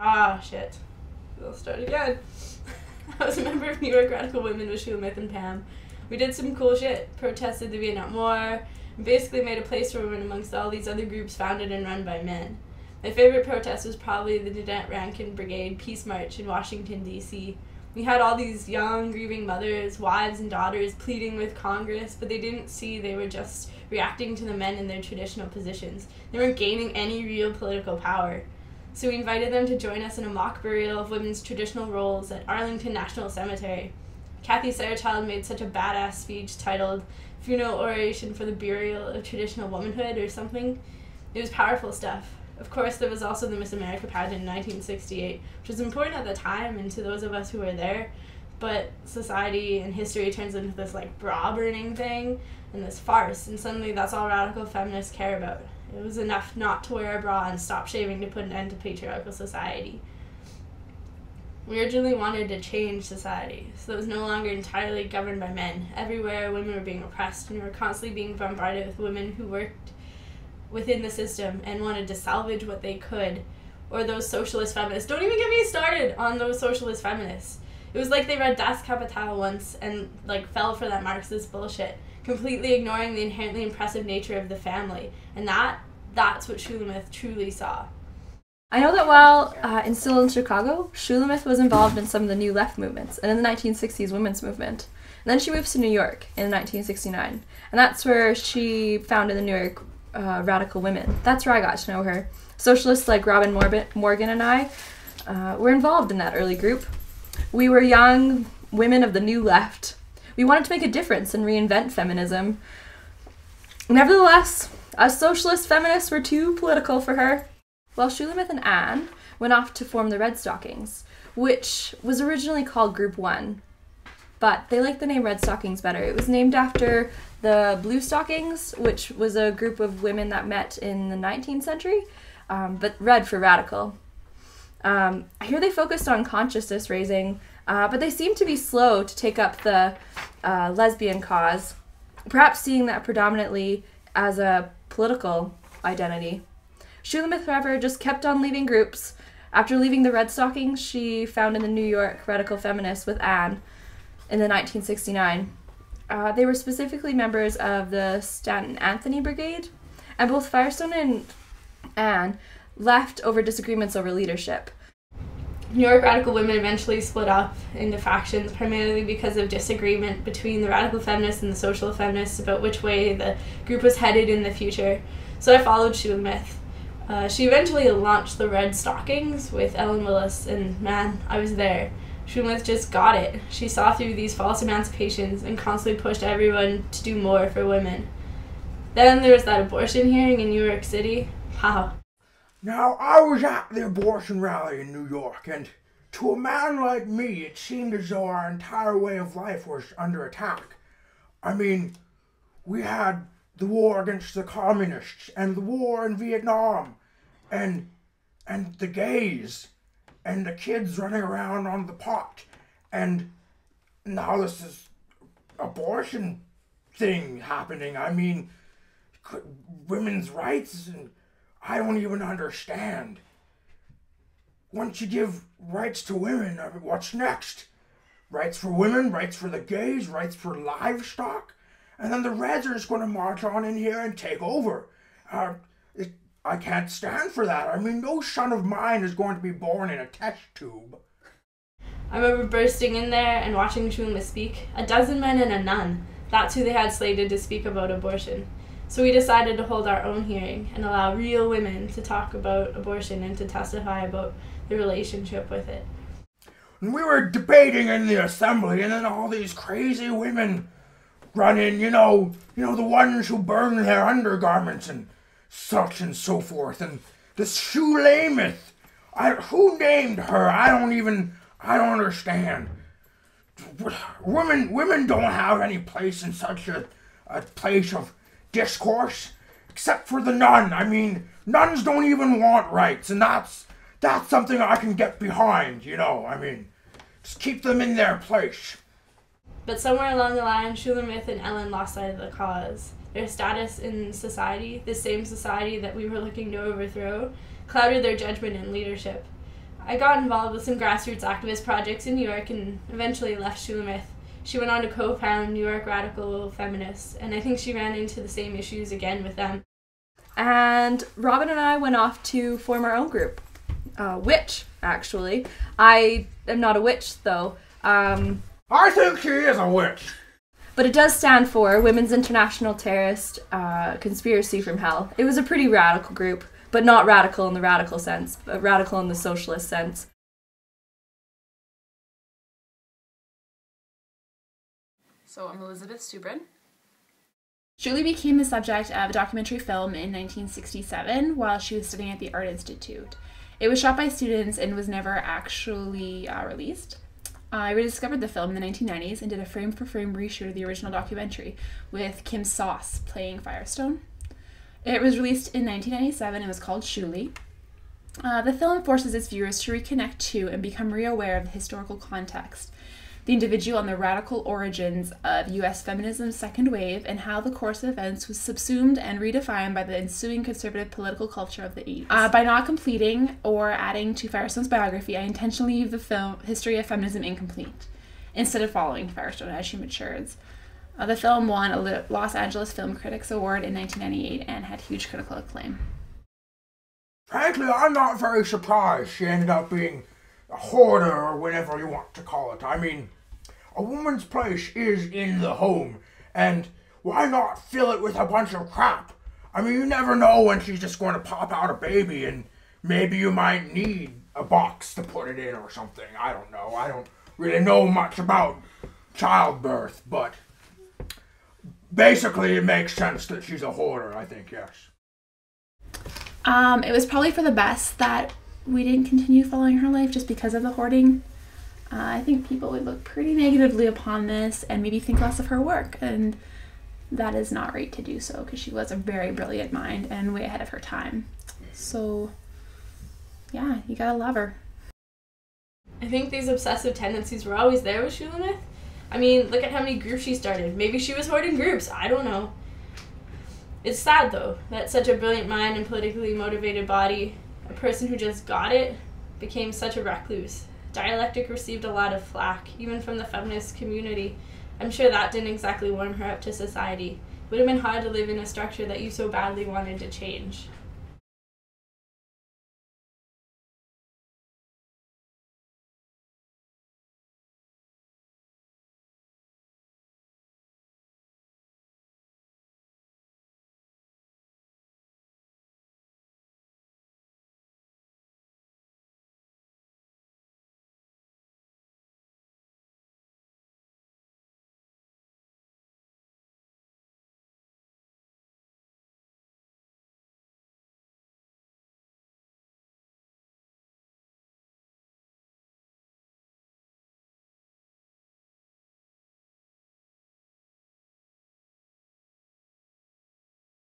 Ah, shit. We'll start again. I was a member of New York Radical Women with Shulamith and Pam. We did some cool shit, protested the Vietnam War, and basically made a place for women amongst all these other groups founded and run by men. My favorite protest was probably the Nanette Rankin Brigade Peace March in Washington, D.C. We had all these young, grieving mothers, wives, and daughters pleading with Congress, but they didn't see they were just reacting to the men in their traditional positions. They weren't gaining any real political power. So we invited them to join us in a mock burial of women's traditional roles at Arlington National Cemetery. Kathy Sarchild made such a badass speech titled Funeral Oration for the Burial of Traditional Womanhood or something. It was powerful stuff. Of course, there was also the Miss America pageant in 1968, which was important at the time and to those of us who were there, but society and history turns into this like bra-burning thing and this farce, and suddenly that's all radical feminists care about. It was enough not to wear a bra and stop shaving to put an end to patriarchal society. We originally wanted to change society, so it was no longer entirely governed by men. Everywhere, women were being oppressed, and we were constantly being bombarded with women who worked within the system and wanted to salvage what they could. Or those socialist feminists. Don't even get me started on those socialist feminists. It was like they read Das Kapital once and like fell for that Marxist bullshit, completely ignoring the inherently impressive nature of the family. And that's what Shulamith truly saw. I know that while still in Chicago, Shulamith was involved in some of the New Left movements and in the 1960s women's movement. And then she moves to New York in 1969, and that's where she founded the New York Radical Women. That's where I got to know her. Socialists like Robin Morgan and I were involved in that early group. We were young women of the New Left. We wanted to make a difference and reinvent feminism. Nevertheless, us socialist feminists were too political for her. Well, Shulamith and Anne went off to form the Red Stockings, which was originally called Group 1, but they liked the name Red Stockings better. It was named after the Blue Stockings, which was a group of women that met in the 19th century, but red for radical. I hear they focused on consciousness raising, but they seemed to be slow to take up the lesbian cause, perhaps seeing that predominantly as a political identity. Shulamith, however, just kept on leaving groups. After leaving the Red Stockings, she founded the New York Radical Feminists with Anne in the 1969. They were specifically members of the Stanton Anthony Brigade, and both Firestone and Anne left over disagreements over leadership. New York Radical Women eventually split up into factions, primarily because of disagreement between the radical feminists and the social feminists about which way the group was headed in the future. So I followed Shulamith. She eventually launched the Red Stockings with Ellen Willis, and man, I was there. Shulamith just got it. She saw through these false emancipations and constantly pushed everyone to do more for women. Then there was that abortion hearing in New York City. Wow. Now, I was at the abortion rally in New York, and to a man like me, it seemed as though our entire way of life was under attack. I mean, we had the war against the communists, and the war in Vietnam, and the gays, and the kids running around on the pot, and now this is abortion thing happening. I mean, women's rights, and I don't even understand. Once you give rights to women, I mean, what's next? Rights for women, rights for the gays, rights for livestock, and then the Reds are just going to march on in here and take over. I can't stand for that. I mean, no son of mine is going to be born in a test tube. I remember bursting in there and watching Shulamith speak. 12 men and a nun. That's who they had slated to speak about abortion. So we decided to hold our own hearing and allow real women to talk about abortion and to testify about the relationship with it. And we were debating in the assembly, and then all these crazy women run in, you know the ones who burn their undergarments and such and so forth. And this Shulamith, who named her? I don't understand. Women don't have any place in such a place of discourse, except for the nun. I mean, nuns don't even want rights, and that's something I can get behind, I mean, just keep them in their place. But somewhere along the line, Shulamith and Ellen lost sight of the cause. Their status in society, the same society that we were looking to overthrow, clouded their judgment and leadership. I got involved with some grassroots activist projects in New York and eventually left Shulamith. She went on to co-found New York Radical Feminists, and I think she ran into the same issues again with them. And Robin and I went off to form our own group. Witch, actually. I am not a witch, though. I think she is a witch. But it does stand for Women's International Terrorist Conspiracy from Hell. It was a pretty radical group, but not radical in the radical sense, but radical in the socialist sense. So I'm Elizabeth Stubrin. Julie became the subject of a documentary film in 1967 while she was studying at the Art Institute. It was shot by students and was never actually released. I rediscovered the film in the 1990s and did a frame-for-frame reshoot of the original documentary with Kim Sauce playing Firestone. It was released in 1997 and was called Shulie. The film forces its viewers to reconnect to and become re-aware of the historical context, the individual and the radical origins of U.S. feminism's second wave, and how the course of events was subsumed and redefined by the ensuing conservative political culture of the 80s. By not completing or adding to Firestone's biography, I intentionally leave the film history of feminism incomplete, instead of following Firestone as she matures. The film won a Los Angeles Film Critics Award in 1998 and had huge critical acclaim. Frankly, I'm not very surprised she ended up being a hoarder, or whatever you want to call it. I mean, a woman's place is in the home, and why not fill it with a bunch of crap? I mean, you never know when she's just going to pop out a baby, and maybe you might need a box to put it in or something. I don't know. I don't really know much about childbirth, but basically it makes sense that she's a hoarder, I think, yes. It was probably for the best that we didn't continue following her life just because of the hoarding. I think people would look pretty negatively upon this and maybe think less of her work, and that is not right to do so because she was a very brilliant mind and way ahead of her time. So, yeah, you gotta love her. I think these obsessive tendencies were always there with Shulamith. I mean, look at how many groups she started. Maybe she was hoarding groups, I don't know. It's sad, though, that such a brilliant mind and politically motivated body, a person who just got it, became such a recluse. Dialectic received a lot of flack, even from the feminist community. I'm sure that didn't exactly warm her up to society. It would have been hard to live in a structure that you so badly wanted to change.